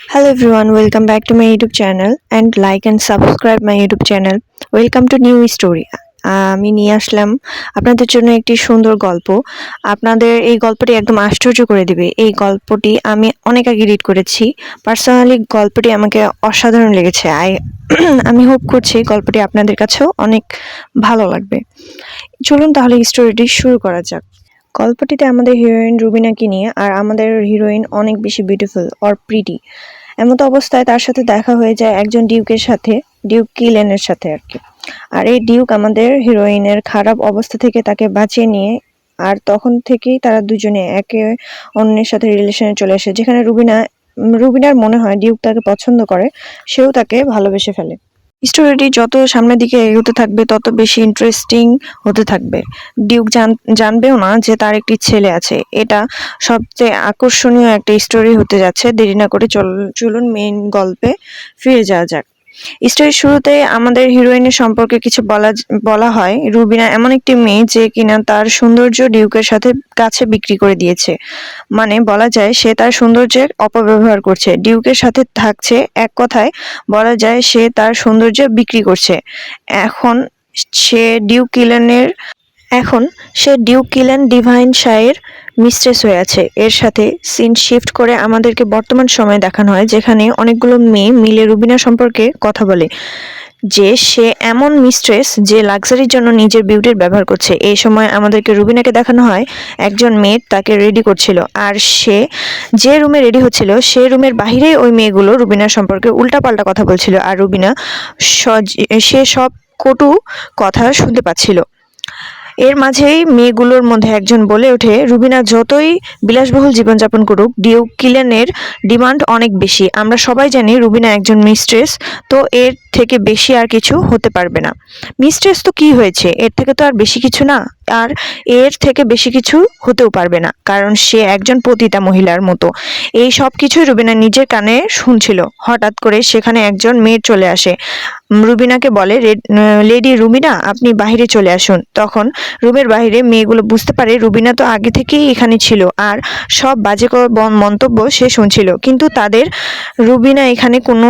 Hello everyone, welcome back to my YouTube channel and like and subscribe my YouTube channel. Welcome to new story. আমি নিয়ে আসলাম আপনাদের জন্য একটি সুন্দর গল্প। আপনাদের এই গল্পটি একদম আশ্চর্য করে দিবে। এই গল্পটি আমি অনেক আগে রিড করেছি। পার্সোনালি গল্পটি আমাকে অসাধারণ লেগেছে। আমি হোপ করছি গল্পটি আপনাদের কাছেও অনেক ভালো লাগবে। চলুন তাহলে স্টোরিটি শুরু করা যাক। গল্পটিতে আমাদের হিরোইন রুবিনাকে নিয়ে, আর আমাদের হিরোইন অনেক বেশি বিউটিফুল অর প্রিটি। এমতো অবস্থায় তার সাথে দেখা হয়ে যায় একজন ডিউকের সাথে, ডিউক কিলেনের সাথে আর কি। আর এই ডিউক আমাদের হিরোইনের খারাপ অবস্থা থেকে তাকে বাঁচিয়ে নিয়ে, আর তখন থেকেই তারা দুজনে একে অন্যের সাথে রিলেশনে চলে আসে, যেখানে রুবিনার মনে হয় ডিউক তাকে পছন্দ করে, সেও তাকে ভালোবেসে ফেলে। স্টোরিটি যত সামনের দিকে এগোতে থাকবে তত বেশি ইন্টারেস্টিং হতে থাকবে। ডিউক জানবেও না যে তার একটি ছেলে আছে। এটা সবচেয়ে আকর্ষণীয় একটা স্টোরি হতে যাচ্ছে। দেরি না করে চলুন মেইন গল্পে ফিরে যাওয়া যাক। স্টোরির শুরুতে আমাদের হিরোইনের সম্পর্কে কিছু বলা হয়। রুবিনা এমন একটি মেয়ে যে কিনা তার সৌন্দর্য ডিউকের সাথে কাছে বিক্রি করে দিয়েছে। মানে বলা যায় সে তার সৌন্দর্যের অপব্যবহার করছে, ডিউকের সাথে থাকছে, এক কথায় বলা যায় সে তার সৌন্দর্য বিক্রি করছে। এখন সে ডিউক কিলেনের এখন সে ডিউক কিলেন ডিভাইন শাহের মিস্ট্রেস হয়ে আছে। এর সাথে সিন শিফট করে আমাদেরকে বর্তমান সময়ে দেখানো হয়, যেখানে অনেকগুলো মেয়ে মিলে রুবিনা সম্পর্কে কথা বলে যে সে এমন মিস্ট্রেস যে লাক্সারির জন্য নিজের বিউটির ব্যবহার করছে। এই সময় আমাদেরকে রুবিনাকে দেখানো হয় একজন মেয়ে তাকে রেডি করছিল, আর সে যে রুমে রেডি হচ্ছিল সে রুমের বাহিরে ওই মেয়েগুলো রুবিনার সম্পর্কে উল্টাপাল্টা কথা বলছিল, আর রুবিনা সে সব কটু কথা শুনতে পাচ্ছিল। এর মাঝেই মেয়েগুলোর মধ্যে একজন বলে ওঠে, রুবিনা যতই বিলাসবহুল জীবনযাপন করুক, ডিউক কিলেনের ডিমান্ড অনেক বেশি। আমরা সবাই জানি রুবিনা একজন মিস্ট্রেস, তো এর থেকে বেশি আর কিছু হতে পারবে না। মিস্ট্রেস তো কি হয়েছে, এর থেকে তো আর বেশি কিছু না, আর এর থেকে বেশি কিছু হতেও পারবে না, কারণ সে একজন পতিতা মহিলার মতো। এই সব কিছুই রুবিনা নিজের কানে শুনছিল। হঠাৎ করে সেখানে একজন মেয়ে চলে আসে, রুবিনাকে বলে, লেডি রুবিনা, আপনি বাহিরে চলে আসুন। তখন রুমের বাইরে মেয়েগুলো বুঝতে পারে রুবিনা তো আগে থেকেই এখানে ছিল, আর সব বাজে মন্তব্য সে শুনছিল, কিন্তু তাদের রুবিনা এখানে কোনো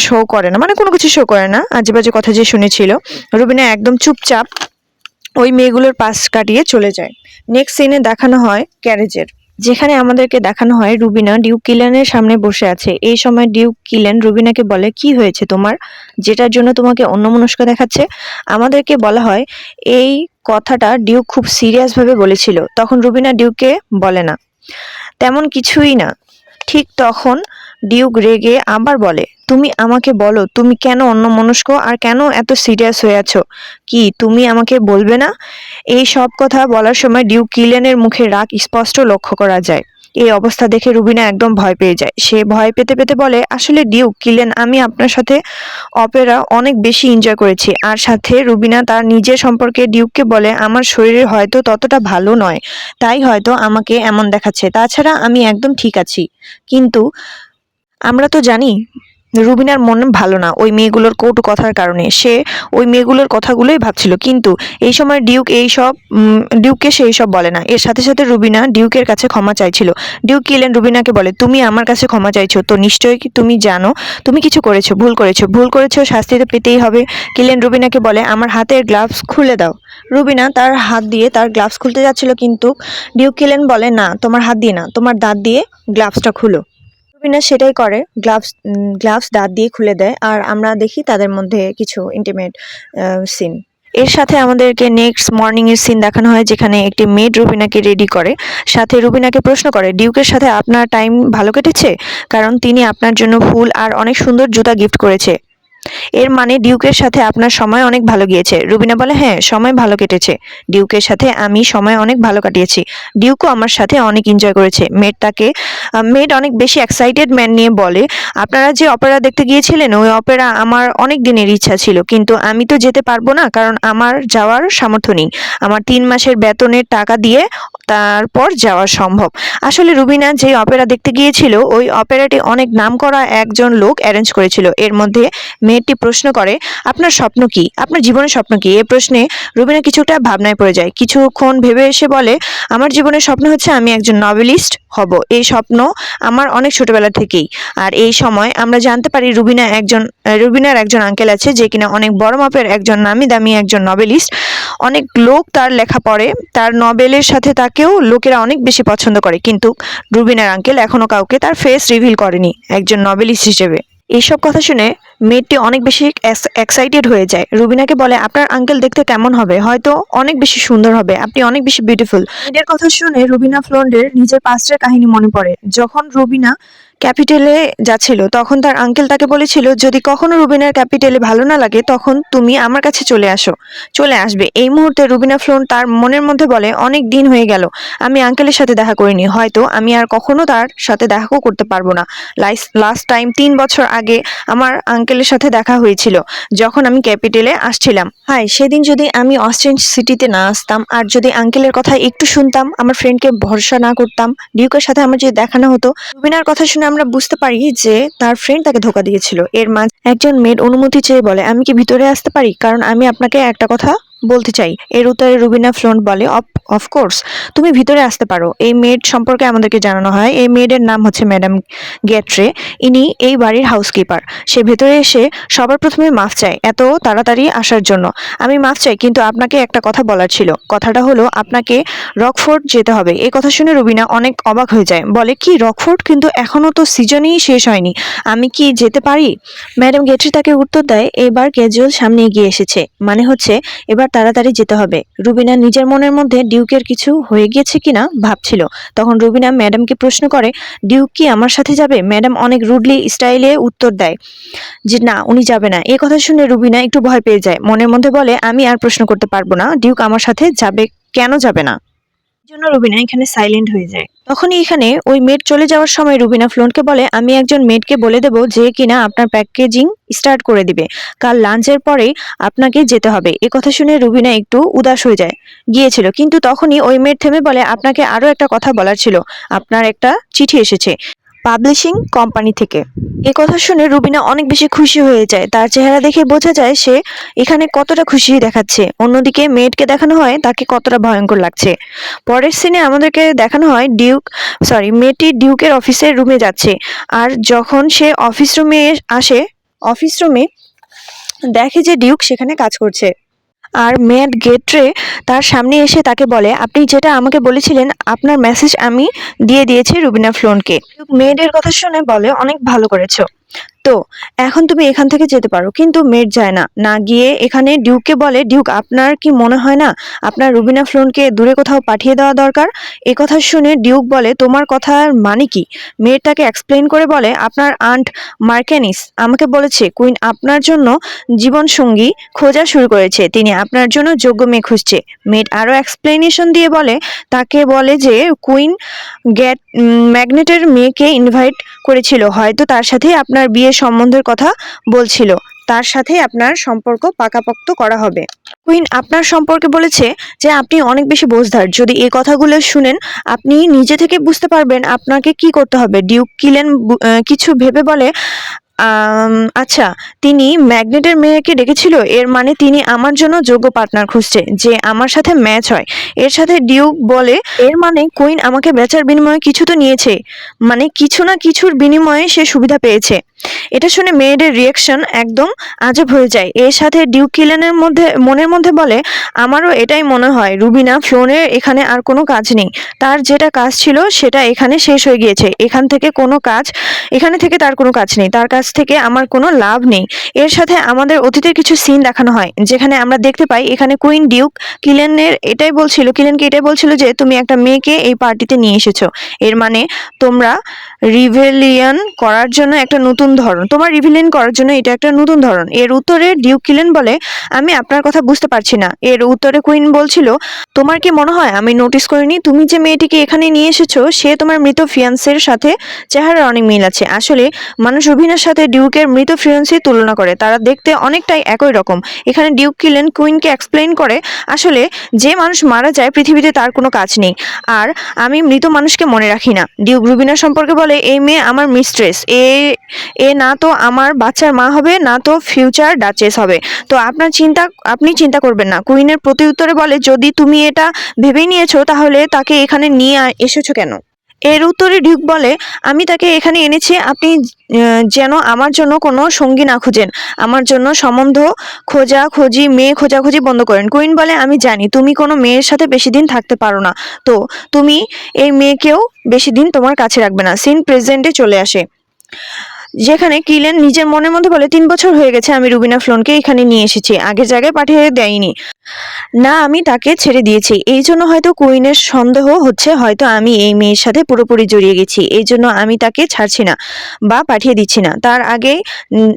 শো করে না, মানে কোনো কিছু শো করে না। আজে বাজে কথা যে শুনেছিল, রুবিনা একদম চুপচাপ ওই মেয়েগুলোর পাশ কাটিয়ে চলে যায়। নেক্সট সিনে দেখানো হয় ক্যারেজের, যেখানে আমাদেরকে দেখানো হয় রুবিনা ডিউক কিলেনের সামনে বসে আছে। এই সময় ডিউক কিলেন রুবিনাকে বলে, কি হয়েছে তোমার, যেটার জন্য তোমাকে অন্যমনস্ক দেখাচ্ছে? আমাদেরকে বলা হয় এই কথাটা ডিউক খুব সিরিয়াস ভাবে বলেছিল। তখন রুবিনা ডিউককে বলে না, তেমন কিছুই না। ঠিক তখন ডিউক রেগে আবার বলে, তুমি আমাকে বলো তুমি কেন অন্যমনস্ক আর কেন এত সিরিয়াস হয়ে আছো, কি তুমি আমাকে বলবে না? এই সব কথা বলার সময় ডিউক কিলেনের মুখে রাগ স্পষ্ট লক্ষ্য করা যায়। এই অবস্থা দেখে রুবিনা একদম ভয় পেয়ে যায়। সে ভয় পেতে পেতে বলে, আসলে ডিউক কিলেন, আমি আপনার সাথে অপেরা অনেক বেশি এনজয় করেছি। আর সাথে রুবিনা তার নিজের সম্পর্কে ডিউককে বলে, আমার শরীর হয়তো ততটা ভালো নয়, তাই হয়তো আমাকে এমন দেখাচ্ছে, তাছাড়া আমি একদম ঠিক আছি। কিন্তু আমরা তো জানি রুবিনার মন ভালো না ওই মেয়েগুলোর কটু কথার কারণে। সে ওই মেয়েগুলোর কথাগুলোই ভাবছিল, কিন্তু এই সময় ডিউককে সে এইসব বলে না। এর সাথে সাথে রুবিনা ডিউকের কাছে ক্ষমা চাইছিল। ডিউক কিলেন রুবিনাকে বলে, তুমি আমার কাছে ক্ষমা চাইছো তো নিশ্চয়ই তুমি জানো তুমি কিছু করেছো, ভুল করেছো, শাস্তি তো পেতেই হবে। কিলেন রুবিনাকে বলে, আমার হাতের গ্লাভস খুলে দাও। রুবিনা তার হাত দিয়ে তার গ্লাভস খুলতে যাচ্ছিল, কিন্তু ডিউক কিলেন বলে, না, তোমার হাত দিয়ে না, তোমার দাঁত দিয়ে গ্লাভসটা খুলো। রুবিনা সেটাই করে, গ্লাভস দাঁত দিয়ে খুলে দেয়, আর আমরা দেখি তাদের মধ্যে কিছু ইন্টিমেট সিন। এর সাথে আমাদেরকে নেক্সট মর্নিং এর সিন দেখানো হয়, যেখানে একটি মেড রুবিনাকে রেডি করে, সাথে রুবিনাকে প্রশ্ন করে, ডিউকের সাথে আপনার টাইম ভালো কেটেছে, কারণ তিনি আপনার জন্য ফুল আর অনেক সুন্দর জুতা গিফট করেছে। এর মানে ডিউকের সাথে আপনার সময় অনেক ভালো গিয়েছে। রুবিনা বলে, হ্যাঁ, সময় ভালো কেটেছে, ডিউকের সাথে আমি সময় অনেক ভালো কাটিয়েছি, ডিউকও আমার সাথে অনেক এনজয় করেছে। মেড অনেক বেশি এক্সাইটেড ম্যান নিয়ে বলে, আপনারা যে অপেরা দেখতে গিয়েছিলেন ওই অপেরা আমার অনেক দিনের ইচ্ছা ছিল, কিন্তু আমি তো যেতে পারবো না, কারণ আমার যাওয়ার সামর্থ্য নেই। আমার 3 মাসের বেতনের টাকা দিয়ে তারপর যাওয়া সম্ভব। আসলে রুবিনা যে অপেরা দেখতে গিয়েছিল ওই অপেরাটি অনেক নামকরা একজন লোক অ্যারেঞ্জ করেছিল। এর মধ্যে মেয়েটি প্রশ্ন করে, আপনার স্বপ্ন কি, আপনার জীবনের স্বপ্ন কি? এই প্রশ্নে রুবিনা কিছুটা ভাবনায় পড়ে যায়। কিছুক্ষণ ভেবে এসে বলে, আমার জীবনের স্বপ্ন হচ্ছে আমি একজন নভেলিস্ট হব। এই স্বপ্ন আমার অনেক ছোটবেলা থেকেই। আর এই সময় আমরা জানতে পারি রুবিনার একজন আঙ্কেল আছে, যে কিনা অনেক বড় মাপের একজন নামি দামি একজন নভেলিস্ট। অনেক লোক তার লেখা পড়ে, তার নভেলের সাথে তাকেও লোকেরা অনেক বেশি পছন্দ করে। কিন্তু রুবিনার আঙ্কেল এখনো কাউকে তার ফেস রিভিল করেনি একজন নভেলিস্ট হিসেবে। এইসব কথা শুনে মেয়েটি অনেক বেশি এক্সাইটেড হয়ে যায়। রুবিনাকে বলে, আপনার আঙ্কেল দেখতে কেমন হবে? হয়তো অনেক বেশি সুন্দর হবে, আপনি অনেক বেশি বিউটিফুল। মেয়েদের কথা শুনে রুবিনা ফ্লোন্ডের নিজের পাস্টের কাহিনী মনে পড়ে। যখন রুবিনা ক্যাপিটালে যাচ্ছিল, তখন তার আঙ্কেল তাকে বলেছিল, যদি কখনো রুবিনার ক্যাপিটালে ভালো না লাগে তখন তুমি আমার কাছে চলে আসবে। এই মুহূর্তে রুবিনা ফ্লোন তার মনের মধ্যে বলে, অনেক দিন হয়ে গেল আমি আঙ্কেলের সাথে দেখা করিনি, হয়তো আমি আর কখনো তার সাথে দেখাও করতে পারবো না। লাস্ট টাইম 3 বছর আগে আমার আঙ্কেলের সাথে দেখা হয়েছিল, যখন আমি ক্যাপিটালে আসছিলাম। হাই, সেদিন যদি আমি অস্টিন সিটিতে না আসতাম, আর যদি আঙ্কেলের কথা একটু শুনতাম, আমার ফ্রেন্ডকে ভরসা না করতাম, ডিউকের সাথে আমার যদি দেখা না হতো। রুবিনার কথা শুনে আমরা বুঝতে পারি যে তার ফ্রেন্ড তাকে ধোকা দিয়েছিল। এর মাঝে একজন মেয়ের অনুমতি চেয়ে বলে, আমি কি ভিতরে আসতে পারি, কারণ আমি আপনাকে একটা কথা বলতে চাই। এর উত্তরে রুবিনা ফ্লোন্ট বলে, অফকোর্স তুমি ভিতরে আসতে পারো। এই মেয়ের সম্পর্কে আমাদেরকে জানানো হয়, এই মেয়েদের নাম হচ্ছে ম্যাডাম গেট্রে। ইনি এই বাড়ির হাউসকিপার। সে ভেতরে এসে সবার প্রথমে মাফ চায় এত তাড়াতাড়ি আসার জন্য। আমি মাফ চাই, কিন্তু আপনাকে একটা কথা বলার ছিল। কথাটা হলো, আপনাকে রকফোর্ড যেতে হবে। এই কথা শুনে রুবিনা অনেক অবাক হয়ে যায়, বলে, কি রকফোর্ড? কিন্তু এখনো তো সিজনই শেষ হয়নি, আমি কি যেতে পারি? ম্যাডাম গেট্রি তাকে উত্তর দেয়, এবার ক্যাজুয়াল সামনে এগিয়ে এসেছে, মানে হচ্ছে এবার তাড়াতাড়ি যেতে হবে। রুবিনা নিজের মনের মধ্যে ডিউকের কিছু হয়ে গিয়েছে কিনা ভাবছিল। তখন রুবিনা ম্যাডামকে প্রশ্ন করে, ডিউক কি আমার সাথে যাবে? ম্যাডাম অনেক রুডলি স্টাইলে উত্তর দেয় যে না, উনি যাবে না। এই কথা শুনে রুবিনা একটু ভয় পেয়ে যায়, মনের মধ্যে বলে, আমি আর প্রশ্ন করতে পারবো না, ডিউক আমার সাথে যাবে, কেন যাবে না? জন্য রুবিনা এখানে সাইলেন্ট হয়ে যায়। তখনই এখানে ওই মেড চলে যাওয়ার সময় রুবিনা ফ্লোনকে বলে, আমি একজন মেডকে বলে দেবো যে কিনা আপনার প্যাকেজিং স্টার্ট করে দিবে, কাল লাঞ্চের পরেই আপনাকে যেতে হবে। এ কথা শুনে রুবিনা একটু উদাস হয়ে গিয়েছিল, কিন্তু তখনই ওই মেড থেমে বলে, আপনাকে আরো একটা কথা বলার ছিল, আপনার একটা চিঠি এসেছে পাবলিশিং কোম্পানি থেকে। এ কথা শুনে রুবিনা অনেক বেশি খুশি হয়ে যায়। তার চেহারা দেখে বোঝা যায় সে এখানে কতটা খুশি দেখাচ্ছে। অন্যদিকে মেয়েটকে দেখানো হয় তাকে কতটা ভয়ঙ্কর লাগছে। পরের সিনে আমাদেরকে দেখানো হয় মেয়েটি ডিউকের অফিসের রুমে যাচ্ছে। আর যখন সে অফিস রুমে দেখে যে ডিউক সেখানে কাজ করছে। আর ম্যাড গেট্রে তার সামনে এসে তাকে বলে, আপনি যেটা আমাকে বলেছিলেন আপনার মেসেজ আমি দিয়ে দিয়েছি রুবিনা ফ্লোনকে। মেয়েদের কথা শুনে বলে, অনেক ভালো করেছো, তো এখন তুমি এখান থেকে যেতে পারো। কিন্তু মেড যায় না, না গিয়ে এখানে ডিউককে বলে, ডিউক আপনার কি মনে হয় না আপনার রুবিনা ফ্লোনকে দূরে কোথাও পাঠিয়ে দেওয়া দরকার? এ কথা শুনে ডিউক বলে, তোমার কথার মানে কি? মেড তাকে এক্সপ্লেন করে বলে, আপনার আন্ট মার্কেনিস আমাকে বলেছে কুইন আপনার জন্য জীবন সঙ্গী খোঁজা শুরু করেছে, তিনি আপনার জন্য যোগ্য মেয়ে খুঁজছে। মেড আরো এক্সপ্লেনেশন দিয়ে তাকে বলে যে কুইন ম্যাগনেটের মেয়েকে ইনভাইট করেছিল, হয়তো তার সাথে আপনার বিয়ের সম্বন্ধের কথা বলছিল, তার সাথে আপনার সম্পর্ক পাকাপোক্ত করা হবে। কুইন আপনার সম্পর্কে বলেছে যে আপনি অনেক বেশি বোঝদার। যদি এই কথাগুলো শুনেন আপনি নিজে থেকে বুঝতে পারবেন আপনাকে কি করতে হবে। ডিউক কিলেন কিছু ভেবে বলে, আচ্ছা, তিনি ম্যাগনেটের মেয়েকে ডেকেছিল, এর মানে তিনি আমার জন্য যোগ্য পার্টনার খুঁজছে যে আমার সাথে ম্যাচ হয়। এর সাথে ডিউক বলে, এর মানে কুইন আমাকে বেচার বিনিময়ে কিছু তো নিয়েছে, মানে কিছু না কিছুর বিনিময়ে সে সুবিধা পেয়েছে। এটা শুনে মেয়েদের রিয়াকশন একদম আজব হয়ে যায়। এর সাথে ডিউক কিলেনের মনের মধ্যে বলে, আমারও এটাই মনে হয় রুবিনা ফ্লোনের এখানে আর কোনো কাজ নেই, তার যেটা কাজ ছিল সেটা এখানে শেষ হয়ে গিয়েছে, এখানে থেকে তার কোনো কাজ নেই, তার কাছ থেকে আমার কোনো লাভ নেই। এর সাথে আমাদের অতীতের কিছু সিন দেখানো হয়, যেখানে আমরা দেখতে পাই এখানে কুইন ডিউক কিলেনকে এটাই বলছিল যে তুমি একটা মেয়েকে এই পার্টিতে নিয়ে এসেছো, এর মানে তোমরা রিভেলিয়ন করার জন্য একটা নতুন ধরন, এটা একটা নতুন ধরন। এর উত্তরে ডিউক কিলেন বলে, আমি আপনার কথা বুঝতে পারছি না। এর উত্তরে কুইন বলছিল, তোমার কি মনে হয় আমি নোটিস করিনি? তুমি যে মেয়েটিকে এখানে নিয়ে এসেছো সে তোমার মৃত ফিয়ান্সের সাথে চেহারার অনেক মিল আছে। আসলে মানুষ সাথে ডিউকের মৃত ফিয়ান্সি তুলনা করে। তারা দেখতে অনেকটাই একই রকম। এখানে ডিউক কিলেন কুইনকে এক্সপ্লেইন করে আসলে যে মানুষ মারা যায় পৃথিবীতে তার কোনো কাজ নেই, আর আমি মৃত মানুষকে মনে রাখি না। ডিউক রুবিনা সম্পর্কে বলে, এই মেয়ে আমার মিস্ট্রেস, এ না তো আমার বাচ্চার মা হবে, না তো ফিউচার ডাচেস হবে। তো আপনি চিন্তা করবেন না। কুইনের প্রতি উত্তরে বলে, যদি তুমি এটা ভেবেই নিয়েছো তাহলে তাকে এখানে নিয়ে এসেছো কেন? এর উত্তরে ডিউক বলে, আমি তাকে এখানে এনেছি আপনি যেন আমার জন্য কোনো সঙ্গী না খুঁজেন, আমার জন্য সম্বন্ধ মেয়ে খোঁজাখুঁজি বন্ধ করেন। কুইন বলে, আমি জানি তুমি কোনো মেয়ের সাথে বেশি দিন থাকতে পারো না, তো তুমি এই মেয়েকেও বেশি দিন তোমার কাছে রাখবে না। সিন প্রেজেন্টে চলে আসে, যেখানে কিলেন নিজের মনের মধ্যে বলে, 3 বছর হয়ে গেছে আমি রুবিনা ফ্লোনকে এখানে নিয়ে এসেছি, আগের জায়গায় পাঠিয়ে দেয়নি না, আমি তাকে ছেড়ে দিয়েছি। এই জন্য হয়তো কুইনের সন্দেহ হচ্ছে হয়তো আমি এই মেয়ের সাথে পুরোপুরি জড়িয়ে গেছি, এই জন্য আমি তাকে ছাড়ছি না বা পাঠিয়ে দিচ্ছি না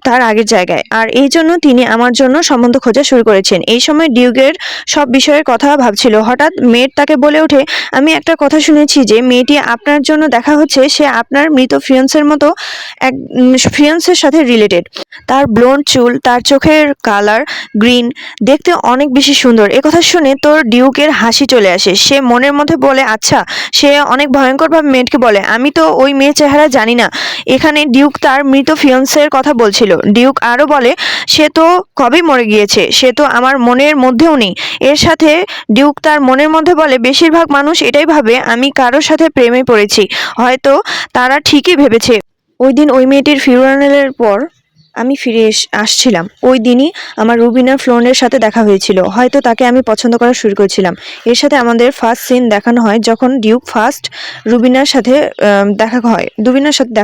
তার আগের জায়গায়, আর এই জন্য তিনি আমার জন্য সম্বন্ধ খোঁজা শুরু করেছেন। এই সময় ডিউকের সব বিষয়ের কথা ভাবছিল। হঠাৎ মেয়ের তাকে বলে ওঠে, আমি একটা কথা শুনেছি যে মেয়েটি আপনার জন্য দেখা হচ্ছে, সে আপনার মৃত ফিয়ান্সের মতো এক ফিয়ান্সের সাথে রিলেটেড। তার ব্লন্ড চুল, তার চোখের কালার গ্রিন, দেখতে অনেক বেশি সুন্দর। একথা শুনে তোর ডিউকের হাসি চলে আসে। সে মনের মধ্যে বলে, আচ্ছা। সে অনেক ভয়ঙ্করভাবে মেয়েটকে বলে, আমি তো ওই মেয়ের চেহারা জানি না। এখানে ডিউক তার মৃত ফিয়ান্সের কথা বলছিল। ডিউক আরও বলে, সে তো কবেই মরে গিয়েছে, সে তো আমার মনের মধ্যেও নেই। এর সাথে ডিউক তার মনের মধ্যে বলে, বেশিরভাগ মানুষ এটাই ভাবে আমি কারোর সাথে প্রেমে পড়েছি। হয়তো তারা ঠিকই ভেবেছে। ওই দিন ওই মেয়েটির ফিউনারেলের পর আমি ফিরে আসছিলাম। ওই দিনই আমার রুবিনা ফ্লোনের সাথে দেখা হয়েছিল। হয়তো তাকে আমি পছন্দ করা শুরু করেছিলাম। এর সাথে আমাদের ফার্স্ট সিন দেখানো হয় যখন ডিউক ফার্স্ট রুবিনার সাথে দেখা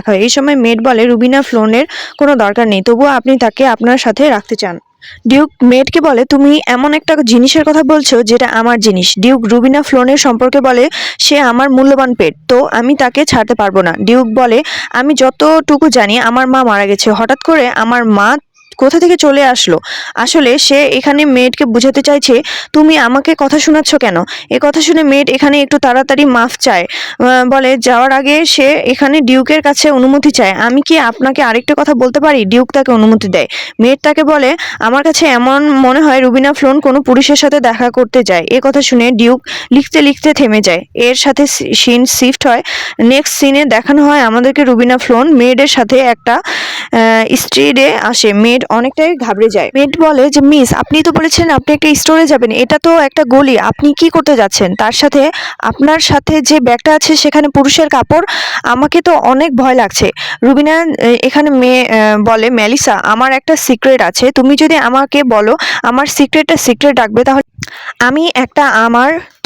হয়। এই সময় মেড বলে, রুবিনা ফ্লোনের কোনো দরকার নেই, তবুও আপনি তাকে আপনার সাথে রাখতে চান। ডিউক মেডকে বলে, তুমি এমন একটা জিনিসের কথা বলছো যেটা আমার জিনিস। ডিউক রুবিনা ফ্লোনের সম্পর্কে বলে, সে আমার মূল্যবান পেট, তো আমি তাকে ছাড়তে পারবো না। ডিউক বলে, আমি যতটুকু জানি আমার মা মারা গেছে। হঠাৎ করে আমার মা কোথা থেকে চলে আসলো? আসলে সে এখানে মেয়েটকে বোঝাতে চাইছে, তুমি আমাকে কথা শোনাচ্ছ কেন? এ কথা শুনে মেয়েট এখানে একটু তাড়াতাড়ি মাফ চায়। বলে, যাওয়ার আগে সে এখানে ডিউকের কাছে অনুমতি চায়। আমি কি আপনাকে আরেকটা কথা বলতে পারি? ডিউক তাকে অনুমতি দেয়। মেয়েট তাকে বলে, আমার কাছে এমন মনে হয় রুবিনা ফ্লোন কোনো পুরুষের সাথে দেখা করতে যায়। এ কথা শুনে ডিউক লিখতে লিখতে থেমে যায়। এর সাথে সিন শিফট হয়। নেক্সট সিনে দেখানো হয় আমাদেরকে রুবিনা ফ্লোন মেয়েদের সাথে একটা স্ট্রিটে আসে। মেড অনেকটাই ঘাবড়ে যায়। মেড বলে যে, মিস, আপনি তো বলেছেন আপনি একটা স্টোরে যাবেন, এটা তো একটা গলি, আপনি কি করতে যাচ্ছেন? তার সাথে আপনার সাথে যে ব্যাগটা আছে সেখানে পুরুষের কাপড়, আমাকে তো অনেক ভয় লাগছে। রুবিনা এখানে বলে, মেলিসা, আমার একটা সিক্রেট আছে, তুমি যদি আমাকে বলো আমার সিক্রেট রাখবে, তাহলে আমি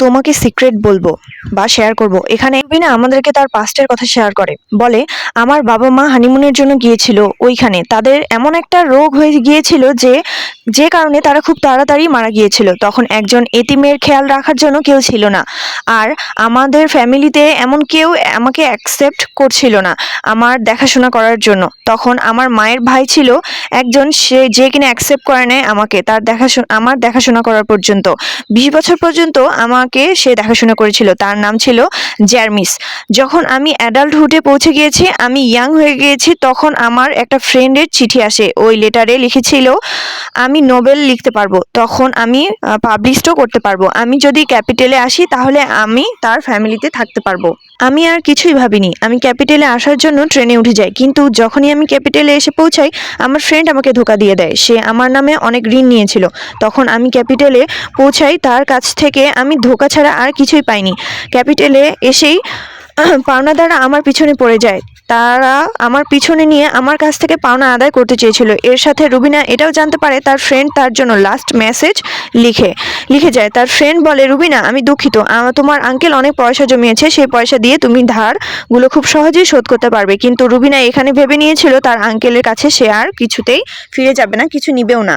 তোমাকে সিক্রেট বলবো বা শেয়ার করব। এখানে রুবিনা আমাদেরকে তার পাস্টের কথা শেয়ার করে। বলে, আমার বাবা মা হানিমুনের জন্য গিয়েছিল ওইখানে, তাদের এমন একটা রোগ হয়ে গিয়েছিল যে কারণে তারা খুব তাড়াতাড়ি মারা গিয়েছিল। তখন একজন এতিমের খেয়াল রাখার জন্য কেউ ছিল না, আর আমাদের ফ্যামিলিতে এমন কেউ আমাকে অ্যাকসেপ্ট করছিল না আমার দেখাশোনা করার জন্য। তখন আমার মায়ের ভাই ছিল একজন, যে কিনা অ্যাকসেপ্ট করে নেয় আমাকে, আমার দেখাশোনা করার পর্যন্ত 20 বছর পর্যন্ত আমাকে সে দেখাশোনা করেছিল। তার নাম ছিল জ্যারমিস। যখন আমি অ্যাডাল্টহুডে পৌঁছে গিয়েছি, আমি ইয়াং হয়ে গিয়েছি, তখন আমার একটা ফ্রেন্ডের চিঠি আসে। ওই লেটারে লিখেছিল, আমি নোবেল লিখতে পারবো, তখন আমি পাবলিশও করতে পারবো। আমি যদি ক্যাপিটালে আসি তাহলে আমি তার ফ্যামিলিতে থাকতে পারবো। আমি আর কিছুই ভাবিনি, আমি ক্যাপিটালে আসার জন্য ট্রেনে উঠে যাই। কিন্তু যখনই আমি ক্যাপিটালে এসে পৌঁছাই, আমার ফ্রেন্ড আমাকে ধোকা দিয়ে দেয়। সে আমার নামে অনেক ঋণ নিয়েছিল। তখন আমি ক্যাপিটালে পৌঁছাই, তার কাছ থেকে আমি ধোকা ছাড়া আর কিছুই পাইনি। ক্যাপিটালে এসেই পাওনাদাররা আমার পিছনে পড়ে যায়। তারা আমার পিছনে নিয়ে আমার কাছ থেকে পাওনা আদায় করতে চেয়েছিল। এর সাথে রুবিনা এটাও জানতে পারে তার ফ্রেন্ড তার জন্য লাস্ট মেসেজ লিখে যায়। তার ফ্রেন্ড বলে, রুবিনা, আমি দুঃখিত, তোমার আঙ্কেল অনেক পয়সা জমিয়েছে, সেই পয়সা দিয়ে তুমি ধারগুলো খুব সহজেই শোধ করতে পারবে। কিন্তু রুবিনা এখানে ভেবে নিয়েছিল তার আঙ্কেলের কাছে সে আর কিছুতেই ফিরে যাবে না, কিছু নিবেও না।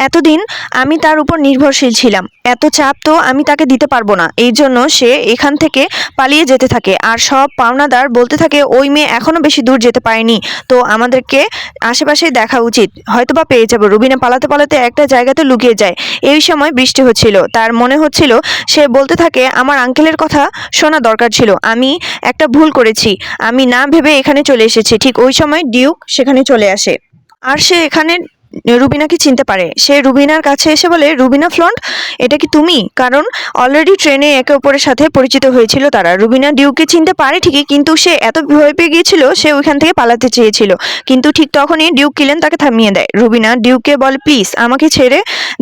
এতদিন আমি তার উপর নির্ভরশীল ছিলাম, এত চাপ তো আমি তাকে দিতে পারবো না। এই জন্য সে এখান থেকে পালিয়ে যেতে থাকে আর সব পাওনাদার বলতে থাকে ওই মেয়ে এখনো বেশি দূর যেতে পারেনি, তো আমাদেরকে আশেপাশে দেখা উচিত, হয়তোবা পেয়ে যাবো। রুবিনা পালাতে পালাতে একটা জায়গাতে লুকিয়ে যায়। এই সময় বৃষ্টি হচ্ছিল, তার মনে হচ্ছিল, সে বলতে থাকে আমার আঙ্কেলের কথা শোনা দরকার ছিল, আমি একটা ভুল করেছি, আমি না ভেবে এখানে চলে এসেছি। ঠিক ওই সময় ডিউক সেখানে চলে আসে আর সে এখানে রুবিনাকে চিনতে পারে। সে রুবিনার কাছে এসে বলে, রুবিনা ফ্লন্ট, এটা কি তুমি? কারণ অলরেডি ট্রেনে একে অপরের সাথে পরিচিত হয়েছিল তারা। রুবিনা ডিউককে চিনতে পারে ঠিকই, কিন্তু সে এত ভয় পেয়ে গিয়েছিল, সে ওইখান থেকে পালাতে চেয়েছিল। কিন্তু ঠিক তখনই ডিউক কিলেন তাকে থামিয়ে দেয়। রুবিনা ডিউককে বলে, প্লিজ আমাকে ছেড়ে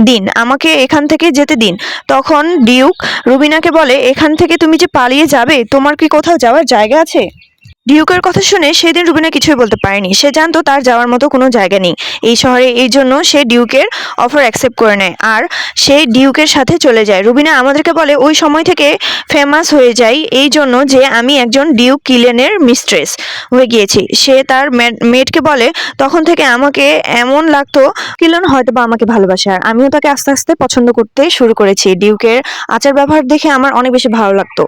দিন, আমাকে এখান থেকে যেতে দিন। তখন ডিউক রুবিনাকে বলে, এখান থেকে তুমি যে পালিয়ে যাবে, তোমার কি কোথাও যাওয়ার জায়গা আছে? ডিউকের কথা শুনে সেদিন রুবিনা কিছুই বলতে পারেনি। সে জানতো তার যাওয়ার মতো কোনো জায়গা নেই এই শহরে, এই জন্য সে ডিউকের অফার অ্যাকসেপ্ট করে নেয় আর সে ডিউকের সাথে চলে যায়। রুবিনা আমাদেরকে বলে, ওই সময় থেকে ফেমাস হয়ে যায় এই জন্য যে আমি একজন ডিউক কিলেনের মিস্ট্রেস হয়ে গিয়েছি। সে তার মেটকে বলে, তখন থেকে আমাকে এমন লাগতো কিলেন হয়তো বা আমাকে ভালোবাসে, আর আমিও তাকে আস্তে আস্তে পছন্দ করতে শুরু করেছি। ডিউকের আচার ব্যবহার দেখে আমার অনেক বেশি ভালো লাগতো,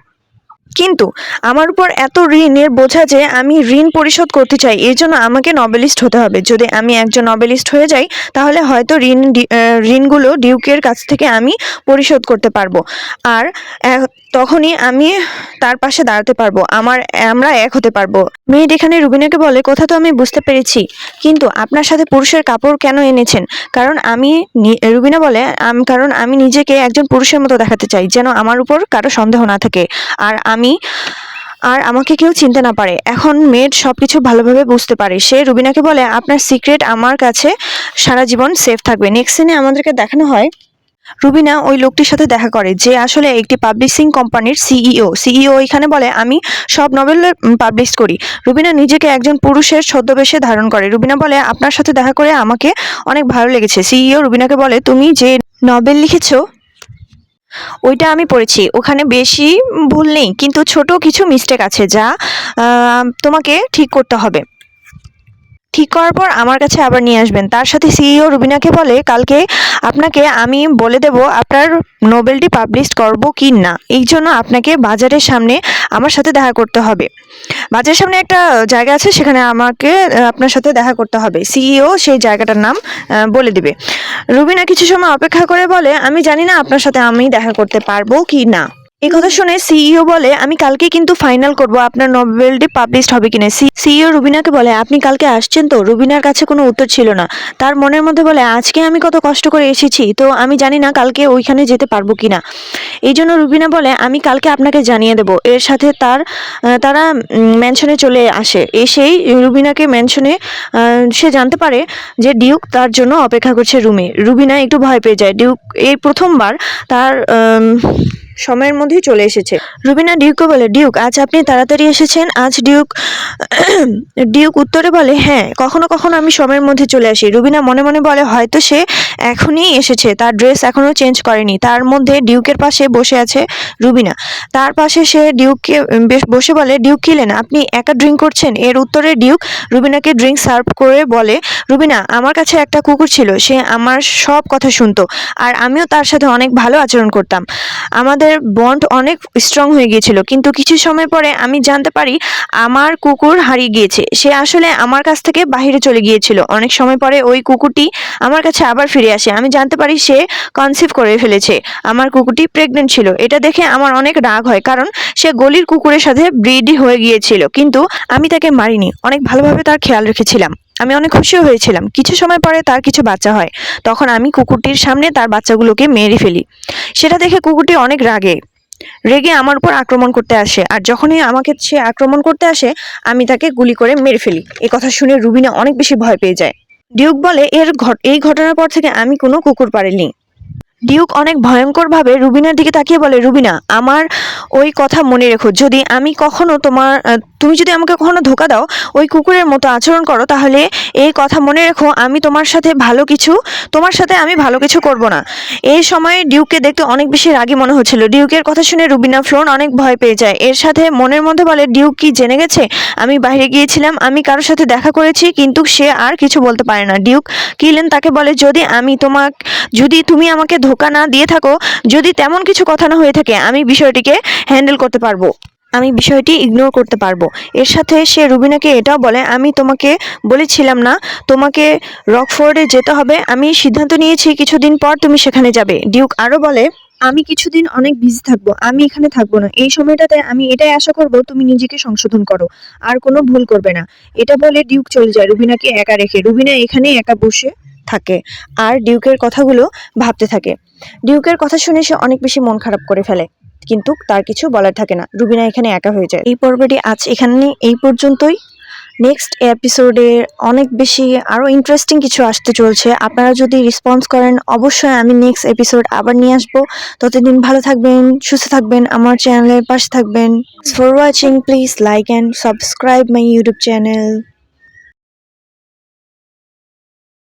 কিন্তু আমার উপর এত ঋণের বোঝা যে আমি ঋণ পরিশোধ করতে চাই, এর জন্য আমাকে নবেলিস্ট হতে হবে। যদি আমি একজন নবেলিস্ট হয়ে যাই, তাহলে হয়তো ঋণগুলো ডিউকের কাছ থেকে আমি পরিশোধ করতে পারবো, আর তখনই আমি তার পাশে দাঁড়াতে পারবো, আমরা এক হতে পারবো। মেয়েট এখানে রুবিনাকে বলে, কথা তো আমি বুঝতে পেরেছি, কিন্তু আপনার সাথে পুরুষের কাপড় কেন এনেছেন? কারণ রুবিনা বলে, কারণ আমি নিজেকে একজন পুরুষের মতো দেখাতে চাই, যেন আমার উপর কারো সন্দেহ না থাকে আর আমাকে কেউ চিনতে না পারে। এখন মেয়েট সবকিছু ভালোভাবে বুঝতে পারে। সে রুবিনাকে বলে, আপনার সিক্রেট আমার কাছে সারা জীবন সেফ থাকবে। নেক্সট সিনে আমাদেরকে দেখানো হয় রুবিনা ওই লোকটির সাথে দেখা করে, যে আসলে একটি পাবলিশিং কোম্পানির সিইও এখানে বলে, আমি সব নভেল পাবলিশ করি। রুবিনা নিজেকে একজন পুরুষের ছদ্মবেশে ধারণ করে। রুবিনা বলে, আপনার সাথে দেখা করে আমাকে অনেক ভালো লেগেছে। সিইও রুবিনাকে বলে, তুমি যে নভেল লিখেছো ওইটা আমি পড়েছি, ওখানে বেশি ভুল নেই, কিন্তু ছোট কিছু মিস্টেক আছে যা তোমাকে ঠিক করতে হবে। ঠিক করার পর আমার কাছে আবার নিয়ে আসবেন। তার সাথে সিইও রুবিনাকে বলে, কালকে আপনাকে আমি বলে দেব আপনার নোবেলটি পাবলিশ করব কি না, এই জন্য আপনাকে বাজারের সামনে আমার সাথে দেখা করতে হবে। বাজারের সামনে একটা জায়গা আছে, সেখানে আমাকে আপনার সাথে দেখা করতে হবে। সিইও সেই জায়গাটার নাম বলে দিবে। রুবিনা কিছু সময় অপেক্ষা করে বলে, আমি জানি না আপনার সাথে আমি দেখা করতে পারবো কি না। এই কথা শুনে সিইও বলে, আমি কালকে কিন্তু ফাইনাল করব আপনার নভেলটি পাবলিশড হবে কিনা। সিইও রুবিনাকে বলে, আপনি কালকে আসছেন তো? রুবিনার কাছে কোনো উত্তর ছিল না। তার মনের মধ্যে বলে, আজকে আমি কত কষ্ট করে এসেছি, তো আমি জানি না কালকে ওইখানে যেতে পারবো কিনা। এই জন্য রুবিনা বলে, আমি কালকে আপনাকে জানিয়ে দেব। এর সাথে তারা ম্যানশনে চলে আসে। এসেই রুবিনাকে ম্যানশনে সে জানতে পারে যে ডিউক তার জন্য অপেক্ষা করছে রুমে। রুবিনা একটু ভয় পেয়ে যায়। ডিউক এই প্রথমবার তার সময়ের মধ্যেই চলে এসেছে। রুবিনা ডিউককে বলে, ডিউক আজ আপনি তাড়াতাড়ি এসেছেন। আজ ডিউক উত্তরে বলে, হ্যাঁ, কখনো কখনো আমি সময়ের মধ্যে চলে আসি। রুবিনা মনে মনে বলে, হয়তো সে এখনই এসেছে, তার ড্রেস এখনো চেঞ্জ করেনি। তার মধ্যে ডিউকের পাশে বসে আছে রুবিনা। তার পাশে সে ডিউককে বসে বলে, ডিউক কিলেন, আপনি একা ড্রিঙ্ক করছেন? এর উত্তরে ডিউক রুবিনাকে ড্রিঙ্ক সার্ভ করে বলে, রুবিনা, আমার কাছে একটা কুকুর ছিল, সে আমার সব কথা শুনতো আর আমিও তার সাথে অনেক ভালো আচরণ করতাম। আমাদের বন্ড অনেক স্ট্রং হয়ে গিয়েছিল, কিন্তু কিছু সময় পরে আমি জানতে পারি আমার কুকুর হারিয়ে গিয়েছে। সে আসলে আমার কাছ থেকে বাইরে চলে গিয়েছিল। অনেক সময় পরে ওই কুকুরটি আমার কাছে আবার ফিরে আসে। আমি জানতে পারি সে কনসিভ করে ফেলেছে। আমার কুকুরটি প্রেগনেন্ট ছিল। এটা দেখে আমার অনেক রাগ হয়, কারণ সে গলির কুকুরের সাথে ব্রিড হয়ে গিয়েছিল, কিন্তু আমি তাকে মারিনি, অনেক ভালোভাবে তার খেয়াল রেখেছিলাম। আমি অনেক খুশিও হয়েছিলাম। কিছু সময় পরে তার কিছু বাচ্চা হয়, তখন আমি কুকুরটির সামনে তার বাচ্চাগুলোকে মেরে ফেলি। সেটা দেখে কুকুরটি অনেক রেগে আমার উপর আক্রমণ করতে আসে, আর যখনই আমাকে সে আক্রমণ করতে আসে আমি তাকে গুলি করে মেরে ফেলি। এই কথা শুনে রুবিনা অনেক বেশি ভয় পেয়ে যায়। ডিউক বলে, এই ঘটনার পর থেকে আমি কোনো কুকুর পালিনি। ডিউক অনেক ভয়ঙ্কর ভাবে রুবিনার দিকে তাকিয়ে বলে, রুবিনা, আমার ওই কথা মনে রেখো, যদি আমি কখনো তুমি যদি আমাকে কখনো ধোকা দাও, ওই কুকুরের মতো আচরণ করো, তাহলে এই কথা মনে রেখো, আমি তোমার সাথে আমি ভালো কিছু করব না। এই সময় ডিউককে দেখতে অনেক বেশি রাগী মনে হচ্ছিল। ডিউকের কথা শুনে রুবিনা ফ্লোন অনেক ভয় পেয়ে যায়। এর সাথে মনের মধ্যে বলে, ডিউক কি জেনে গেছে আমি বাইরে গিয়েছিলাম, আমি কারোর সাথে দেখা করেছি? কিন্তু সে আর কিছু বলতে পারে না। ডিউক কিলেন তাকে বলে, যদি তুমি আমাকে ধোকা না দিয়ে থাকো, যদি তেমন কিছু কথা না হয়ে থাকে, আমি বিষয়টিকে হ্যান্ডেল করতে পারবো, আমি বিষয়টি ইগনোর করতে পারবো। এর সাথে সে রুবিনাকে এটাও বলে, আমি তোমাকে বলেছিলাম না তোমাকে রকফোর্ডে যেতে হবে, আমি সিদ্ধান্ত নিয়েছি কিছুদিন পর তুমি সেখানে যাবে। ডিউক আরও বলে, আমি কিছুদিন অনেক বিজি থাকবো, আমি এখানে থাকবো না। এই সময়টাতে আমি এটাই আশা করব তুমি নিজেকে সংশোধন করো, আর কোনো ভুল করবে না। এটা বলে ডিউক চলে যায় রুবিনাকে একা রেখে। রুবিনা এখানে একা বসে থাকে আর ডিউকের কথাগুলো ভাবতে থাকে। ডিউকের কথা শুনে সে অনেক বেশি মন খারাপ করে ফেলে, কিন্তু তার কিছু বলার থাকে না। রুবিনা এখানে একা হয়ে যায়। এই পর্বটি আজ এখানে এই পর্যন্তই। নেক্সট এপিসোডে অনেক বেশি আরও ইন্টারেস্টিং কিছু আসতে চলছে। আপনারা যদি রেসপন্স করেন, অবশ্যই আমি নেক্সট এপিসোড আবার নিয়ে আসবো। ততদিন ভালো থাকবেন, সুস্থ থাকবেন, আমার চ্যানেলের পাশে থাকবেন। For watching, please like and subscribe my YouTube channel.